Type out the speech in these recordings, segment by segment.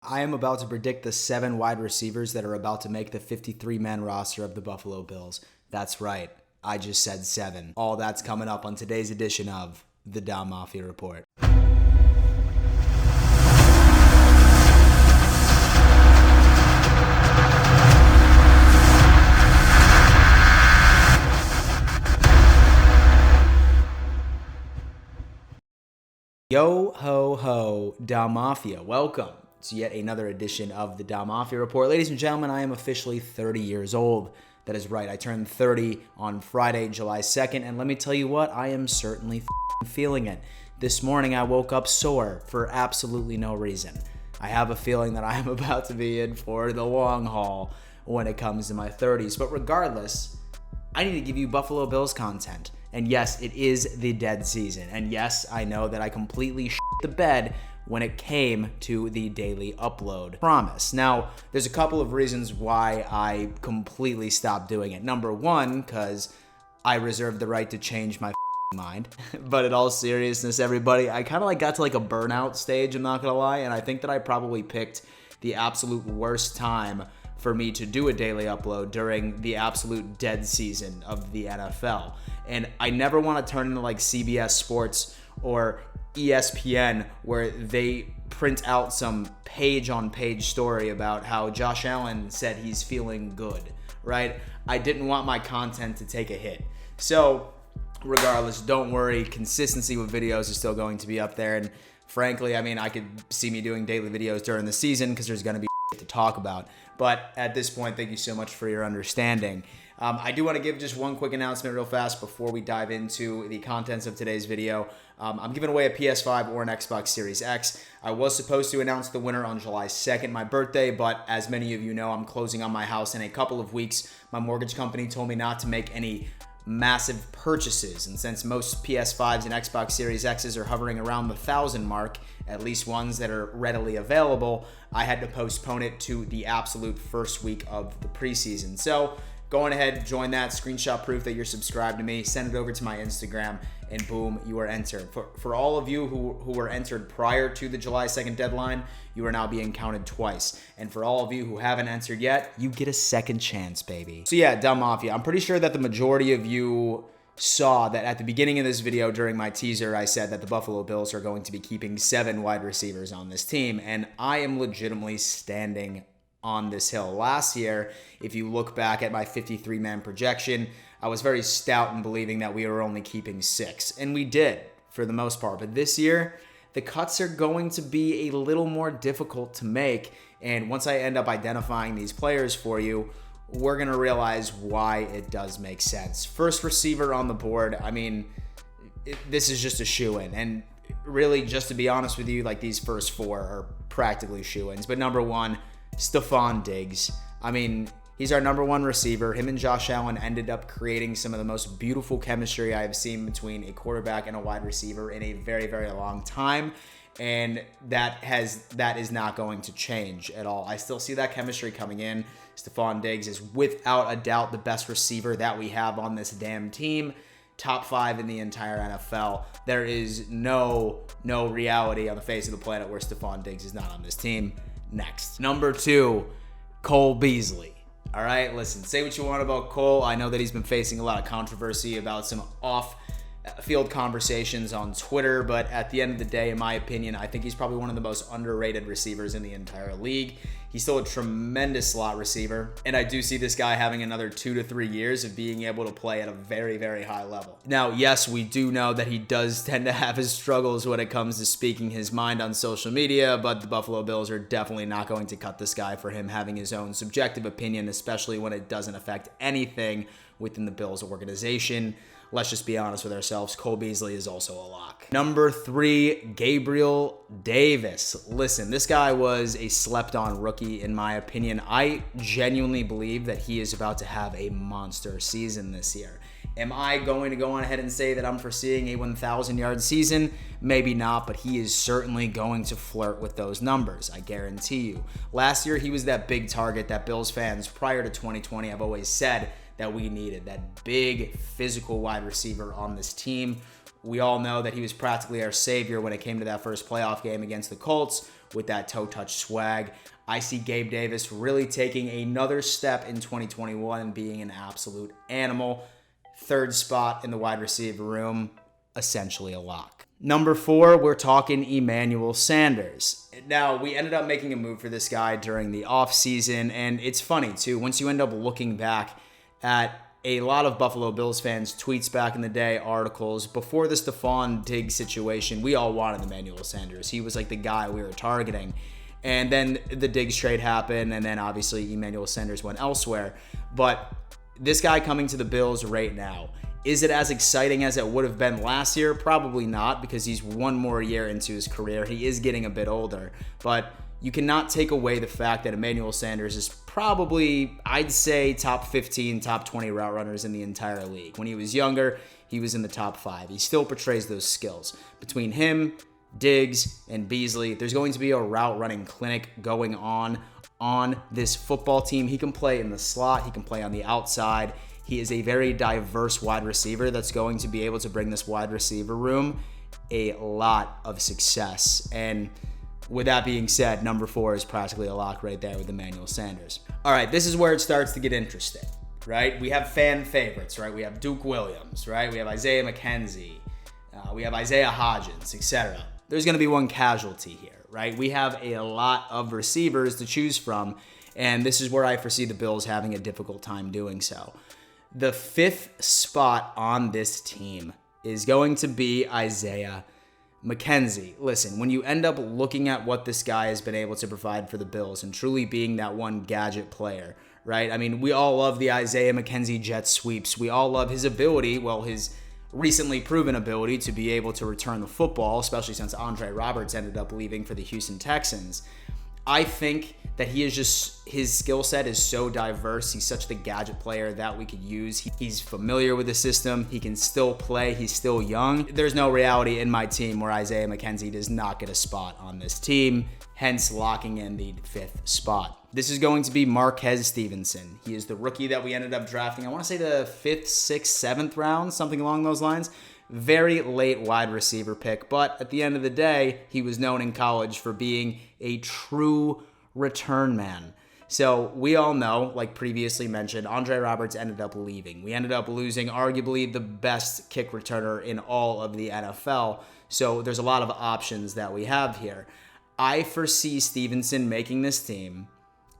I am about to predict the 7 wide receivers that are about to make the 53-man roster of the Buffalo Bills. That's right, I just said 7. All that's coming up on today's edition of the Dom Mafia Report. Yo ho ho, Dom Mafia. Welcome to yet another edition of the Dom Mafia Report. Ladies and gentlemen, I am officially 30 years old. That is right, I turned 30 on Friday, July 2nd, and let me tell you what, I am certainly feeling it. This morning I woke up sore for absolutely no reason. I have a feeling that I am about to be in for the long haul when it comes to my 30s, but regardless, I need to give you Buffalo Bills content. And yes, it is the dead season. And yes, I know that I completely shit the bed when it came to the daily upload promise. Now, there's a couple of reasons why I completely stopped doing it. Number one, because I reserved the right to change my mind. But in all seriousness, everybody, I kind of got to a burnout stage, I'm not gonna lie. And I think that I probably picked the absolute worst time for me to do a daily upload during the absolute dead season of the NFL. And I never want to turn into CBS Sports or ESPN where they print out some page-on-page story about how Josh Allen said he's feeling good, right? I didn't want my content to take a hit. So regardless, don't worry, consistency with videos is still going to be up there. And frankly, I could see me doing daily videos during the season because there's going to be to talk about. But at this point, thank you so much for your understanding. I do want to give just one quick announcement real fast before we dive into the contents of today's video. I'm giving away a PS5 or an Xbox Series X. I was supposed to announce the winner on July 2nd, my birthday, but as many of you know, I'm closing on my house in a couple of weeks. My mortgage company told me not to make any massive purchases, and since most PS5s and Xbox Series X's are hovering around the 1,000 mark, at least ones that are readily available, I had to postpone it to the absolute first week of the preseason. So go on ahead, join that, screenshot proof that you're subscribed to me, send it over to my Instagram, and boom, you are entered. For all of you who were entered prior to the July 2nd deadline, you are now being counted twice. And for all of you who haven't entered yet, you get a second chance, baby. So yeah, Dom Mafia, I'm pretty sure that the majority of you saw that at the beginning of this video during my teaser, I said that the Buffalo Bills are going to be keeping 7 wide receivers on this team, and I am legitimately standing on this hill. Last year, if you look back at my 53-man projection, I was very stout in believing that we were only keeping 6, and we did for the most part. But this year, the cuts are going to be a little more difficult to make, and once I end up identifying these players for you, we're going to realize why it does make sense. First receiver on the board, this is just a shoo-in, and really, just to be honest with you, these first 4 are practically shoo-ins. But number 1, Stefon Diggs. He's our number 1 receiver. Him and Josh Allen ended up creating some of the most beautiful chemistry I have seen between a quarterback and a wide receiver in a very, very long time. And that is not going to change at all. I still see that chemistry coming in. Stefon Diggs is without a doubt the best receiver that we have on this damn team. Top 5 in the entire NFL. There is no reality on the face of the planet where Stefon Diggs is not on this team. Next. Number 2, Cole Beasley. All right, listen, say what you want about Cole. I know that he's been facing a lot of controversy about some off-field conversations on Twitter, but at the end of the day, in my opinion, I think he's probably one of the most underrated receivers in the entire league. He's still a tremendous slot receiver, and I do see this guy having another 2 to 3 years of being able to play at a very, very high level. Now, yes, we do know that he does tend to have his struggles when it comes to speaking his mind on social media, but the Buffalo Bills are definitely not going to cut this guy for him having his own subjective opinion, especially when it doesn't affect anything within the Bills organization. Let's just be honest with ourselves. Cole Beasley is also a lock. Number 3, Gabriel Davis. Listen, this guy was a slept-on rookie, in my opinion. I genuinely believe that he is about to have a monster season this year. Am I going to go on ahead and say that I'm foreseeing a 1,000-yard season? Maybe not, but he is certainly going to flirt with those numbers, I guarantee you. Last year, he was that big target that Bills fans, prior to 2020, have always said that we needed, that big physical wide receiver on this team. We all know that he was practically our savior when it came to that first playoff game against the Colts, with that toe touch swag. I see Gabe Davis really taking another step in 2021 and being an absolute animal. Third spot in the wide receiver room, essentially a lock. Number 4, we're talking Emmanuel Sanders. Now, we ended up making a move for this guy during the offseason, and it's funny, too. Once you end up looking back at a lot of Buffalo Bills fans' tweets back in the day, articles, before the Stefon Diggs situation, we all wanted Emmanuel Sanders. He was like the guy we were targeting. And then the Diggs trade happened, and then obviously Emmanuel Sanders went elsewhere. But this guy coming to the Bills right now, is it as exciting as it would have been last year? Probably not, because he's one more year into his career. He is getting a bit older, but you cannot take away the fact that Emmanuel Sanders is probably, I'd say, top 15, top 20 route runners in the entire league. When he was younger, he was in the top 5. He still portrays those skills. Between him, Diggs, and Beasley, there's going to be a route running clinic going on this football team. He can play in the slot. He can play on the outside. He is a very diverse wide receiver that's going to be able to bring this wide receiver room a lot of success. And with that being said, number 4 is practically a lock right there with Emmanuel Sanders. All right, this is where it starts to get interesting, right? We have fan favorites, right? We have Duke Williams, right? We have Isaiah Mckenzie. We have Isaiah Hodgins, etc. There's going to be one casualty here, right? We have a lot of receivers to choose from, and this is where I foresee the Bills having a difficult time doing so. The 5th spot on this team is going to be Isaiah Mckenzie. Listen, when you end up looking at what this guy has been able to provide for the Bills and truly being that one gadget player, right? I mean, we all love the Isaiah Mckenzie jet sweeps. We all love his ability, his recently proven ability to be able to return the football, especially since Andre Roberts ended up leaving for the Houston Texans. I think that his skill set is so diverse. He's such the gadget player that we could use. He's familiar with the system. He can still play. He's still young. There's no reality in my team where Isaiah Mckenzie does not get a spot on this team, hence locking in the 5th spot. This is going to be Marquez Stevenson. He is the rookie that we ended up drafting. I want to say the 5th, 6th, 7th round, something along those lines. Very late wide receiver pick, but at the end of the day, he was known in college for being a true return man. So we all know, like previously mentioned, Andre Roberts ended up leaving. We ended up losing arguably the best kick returner in all of the NFL. So there's a lot of options that we have here. I foresee Stevenson making this team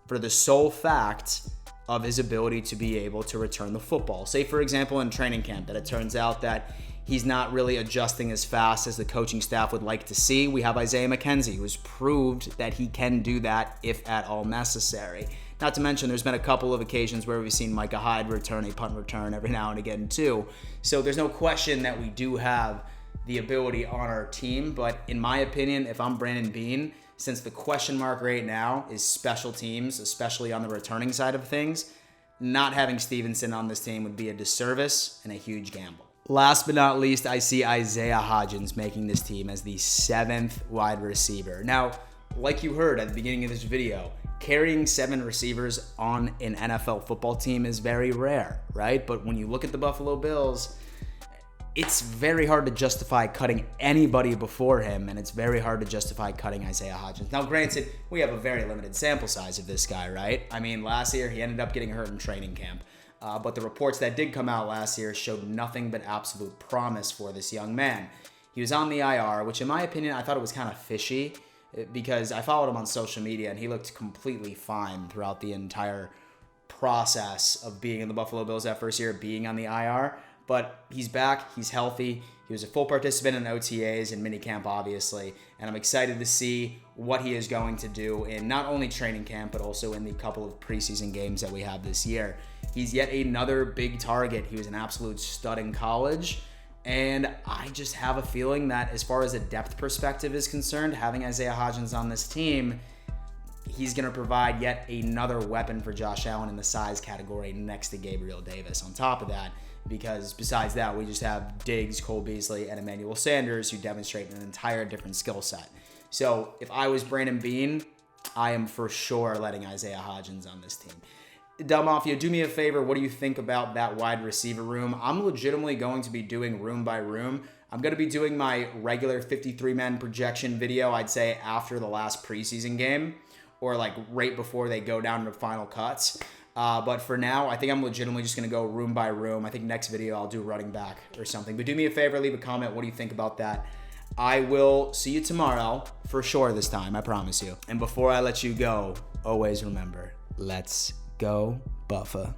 for the sole fact of his ability to be able to return the football. Say, for example, in training camp, that it turns out that he's not really adjusting as fast as the coaching staff would like to see. We have Isaiah Mckenzie, who's proved that he can do that if at all necessary. Not to mention, there's been a couple of occasions where we've seen Micah Hyde return a punt return every now and again, too. So there's no question that we do have the ability on our team. But in my opinion, if I'm Brandon Beane, since the question mark right now is special teams, especially on the returning side of things, not having Stevenson on this team would be a disservice and a huge gamble. Last but not least, I see Isaiah Hodgins making this team as the 7th wide receiver. Now, like you heard at the beginning of this video, carrying 7 receivers on an NFL football team is very rare, right? But when you look at the Buffalo Bills, it's very hard to justify cutting anybody before him, and it's very hard to justify cutting Isaiah Hodgins. Now, granted, we have a very limited sample size of this guy, right? I mean, last year he ended up getting hurt in training camp. But the reports that did come out last year showed nothing but absolute promise for this young man. He was on the IR, which in my opinion, I thought it was kind of fishy because I followed him on social media and he looked completely fine throughout the entire process of being in the Buffalo Bills that first year, being on the IR. But he's back, he's healthy. He was a full participant in OTAs and minicamp, obviously. And I'm excited to see what he is going to do in not only training camp, but also in the couple of preseason games that we have this year. He's yet another big target. He was an absolute stud in college. And I just have a feeling that as far as a depth perspective is concerned, having Isaiah Hodgins on this team, he's going to provide yet another weapon for Josh Allen in the size category next to Gabriel Davis. On top of that, because besides that, we just have Diggs, Cole Beasley, and Emmanuel Sanders who demonstrate an entire different skill set. So if I was Brandon Beane, I am for sure letting Isaiah Hodgins on this team. Del Mafia, do me a favor. What do you think about that wide receiver room? I'm legitimately going to be doing room by room. I'm going to be doing my regular 53-man projection video, I'd say after the last preseason game, or like right before they go down to final cuts. But for now, I think I'm legitimately just going to go room by room. I think next video I'll do running back or something. But do me a favor, leave a comment. What do you think about that? I will see you tomorrow for sure this time, I promise you. And before I let you go, always remember, let's go Buffalo.